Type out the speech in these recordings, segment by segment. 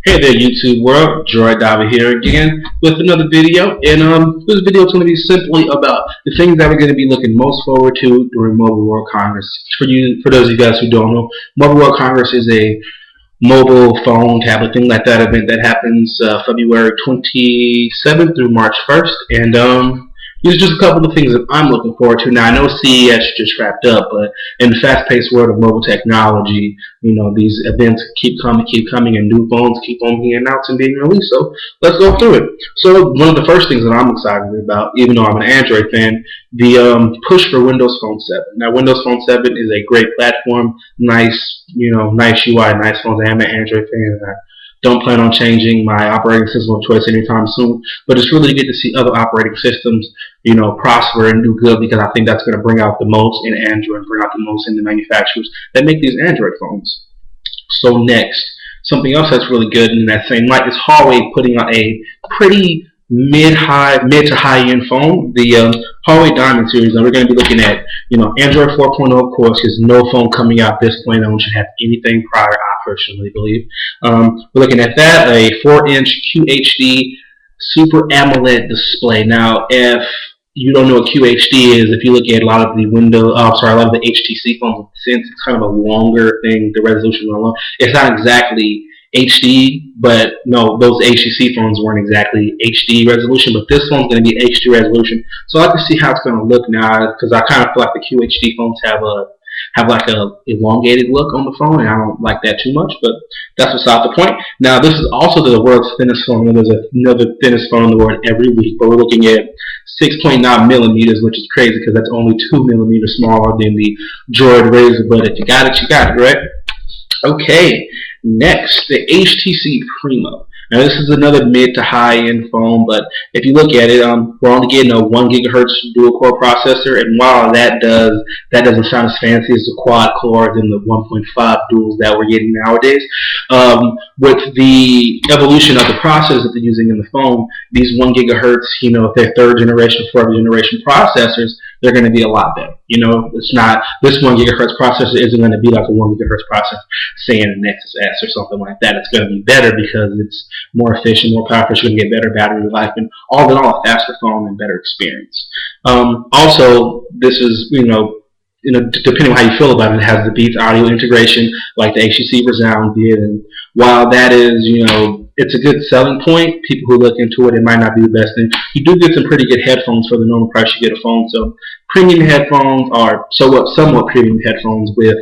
Hey there, YouTube world. Droid Diver here again with another video. And this video is going to be simply about the things that we're going to be looking most forward to during Mobile World Congress. For those of you guys who don't know, Mobile World Congress is a mobile phone, tablet, thing like that event that happens February 27th through March 1st. And these are just a couple of things that I'm looking forward to. Now, I know CES just wrapped up, but in the fast-paced world of mobile technology, you know, these events keep coming, and new phones keep on being announced and being released. So let's go through it. So one of the first things that I'm excited about, even though I'm an Android fan, the push for Windows Phone 7. Now, Windows Phone 7 is a great platform, nice, nice UI, nice phones. I am an Android fan, and I don't plan on changing my operating system of choice anytime soon. But it's really good to see other operating systems, prosper and do good, because I think that's going to bring out the most in Android, bring out the most in the manufacturers that make these Android phones. So next, something else that's really good in that same light is Huawei putting out a pretty mid to high-end phone, the Huawei Diamond series. And we're going to be looking at, Android 4.0, of course, because no phone coming out this point on should have anything prior, I personally believe. We're looking at that, a 4-inch QHD Super AMOLED display. Now, if you don't know what QHD is, if you look at a lot of the HTC phones, since it's kind of a longer thing, the resolution alone, it's not exactly HD, but no, those HTC phones weren't exactly HD resolution, but this phone's going to be HD resolution. So I like to see how it's going to look now, because I kind of feel like the QHD phones have like a elongated look on the phone, and I don't like that too much, but that's beside the point. Now, this is also the world's thinnest phone, and there's another thinnest phone in the world every week, but we're looking at 6.9 millimeters, which is crazy because that's only 2 millimeters smaller than the Droid Razr, but if you got it, you got it, right? Okay, next, the HTC Primo. Now, this is another mid to high-end phone, but if you look at it, we're only getting a 1 gigahertz dual-core processor, and while that doesn't sound as fancy as the quad-core and the 1.5 duals that we're getting nowadays, with the evolution of the processors that they're using in the phone, these 1 gigahertz, if they're third generation, fourth generation processors, they're going to be a lot better. It's not, this 1 gigahertz processor isn't going to be like a 1 gigahertz processor, say in a Nexus S or something like that. It's going to be better because it's more efficient, more powerful. You're going to get better battery life, and all in all, a faster phone and better experience. Also, this is, depending on how you feel about it, it has the Beats audio integration like the HTC Resound did, and while that is, it's a good selling point, people who look into it, it might not be the best thing. You do get some pretty good headphones for the normal price you get a phone, so premium headphones are somewhat premium headphones with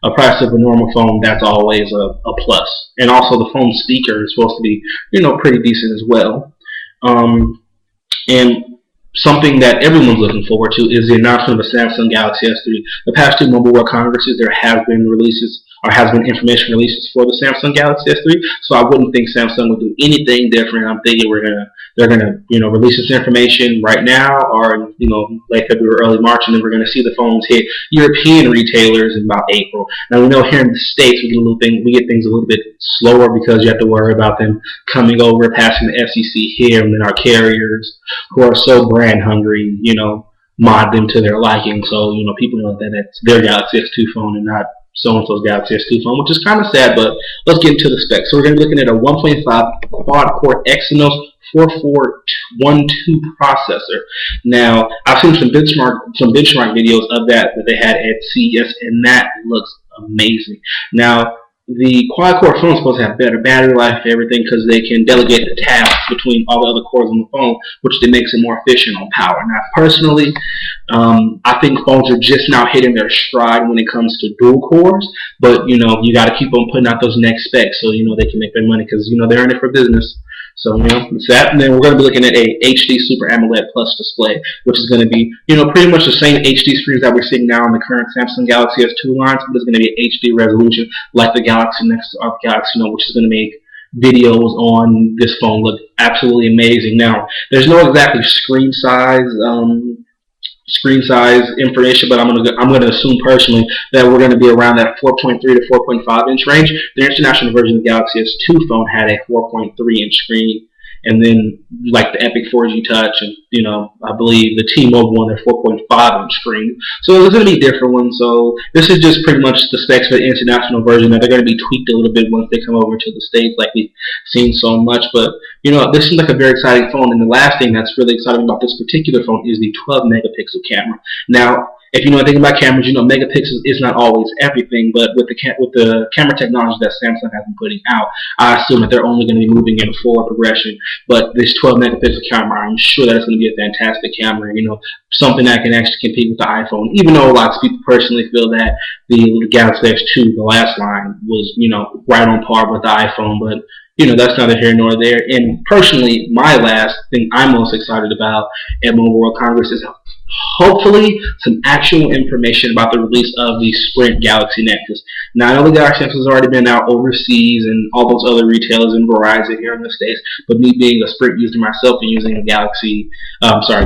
a price of a normal phone. That's always a plus. And also the phone speaker is supposed to be, pretty decent as well. And something that everyone's looking forward to is the announcement of a Samsung Galaxy S3. The past two Mobile World Congresses, there have been information releases for the Samsung Galaxy S3, so I wouldn't think Samsung would do anything different. I'm thinking they're gonna release this information right now, or late February, early March, and then we're gonna see the phones hit European retailers in about April. Now, we know here in the States we get things a little bit slower because you have to worry about them coming over, passing the FCC here, and then our carriers who are so brand hungry, mod them to their liking. So people know that it's their Galaxy S2 phone and not so-and-so's Galaxy S2 phone, which is kind of sad, but let's get into the specs. So we're going to be looking at a 1.5 quad-core Exynos 4412 processor. Now, I've seen some benchmark videos of that they had at CES, and that looks amazing. Now, the quad-core phone is supposed to have better battery life and everything because they can delegate the tasks between all the other cores on the phone, which then makes it more efficient on power. Now, personally, I think phones are just now hitting their stride when it comes to dual cores, but you got to keep on putting out those next specs so they can make their money, because they're in it for business. So it's that, and then we're going to be looking at a HD Super AMOLED Plus display, which is going to be pretty much the same HD screens that we're seeing now in the current Samsung Galaxy S2 lines, but it's going to be HD resolution like the Galaxy Nexus or Galaxy Note, which is going to make videos on this phone look absolutely amazing. Now, there's no exactly screen size information, but I'm gonna assume personally that we're gonna be around that 4.3 to 4.5 inch range. The international version of the Galaxy S2 phone had a 4.3 inch screen, and then like the Epic 4G Touch and I believe the T-Mobile one, their 4.5-inch screen. So there's going to be different ones. So this is just pretty much the specs for the international version. Now they're going to be tweaked a little bit once they come over to the States, like we've seen so much. But this seems like a very exciting phone. And the last thing that's really exciting about this particular phone is the 12-megapixel camera. Now, if you know anything about cameras, megapixels is not always everything, but with the camera technology that Samsung has been putting out, I assume that they're only going to be moving in a forward progression. But this 12-megapixel camera, I'm sure that it's going to be a fantastic camera, something that can actually compete with the iPhone, even though lots of people personally feel that the Galaxy S2, the last line, was, right on par with the iPhone, but that's neither here nor there. And personally, my last thing I'm most excited about at Mobile World Congress is hopefully some actual information about the release of the Sprint Galaxy Nexus. Now, I know the Galaxy Nexus has already been out overseas and all those other retailers and Verizon here in the States, but me being a Sprint user myself and using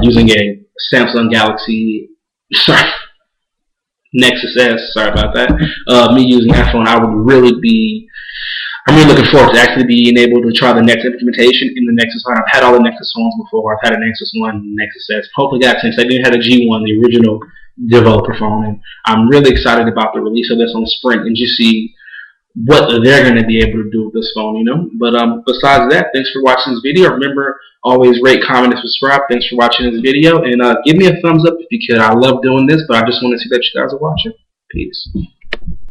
using a Samsung Galaxy, Nexus S, sorry about that, me using that phone, I'm really looking forward to actually being able to try the next implementation in the Nexus line. I've had all the Nexus phones before. I've had a Nexus 1, Nexus S. Hopefully got since I didn't have a G1, the original developer phone. And I'm really excited about the release of this on Sprint and just see what they're going to be able to do with this phone, But besides that, thanks for watching this video. Remember, always rate, comment, and subscribe. Thanks for watching this video. And give me a thumbs up if you could. I love doing this, but I just want to see that you guys are watching. Peace.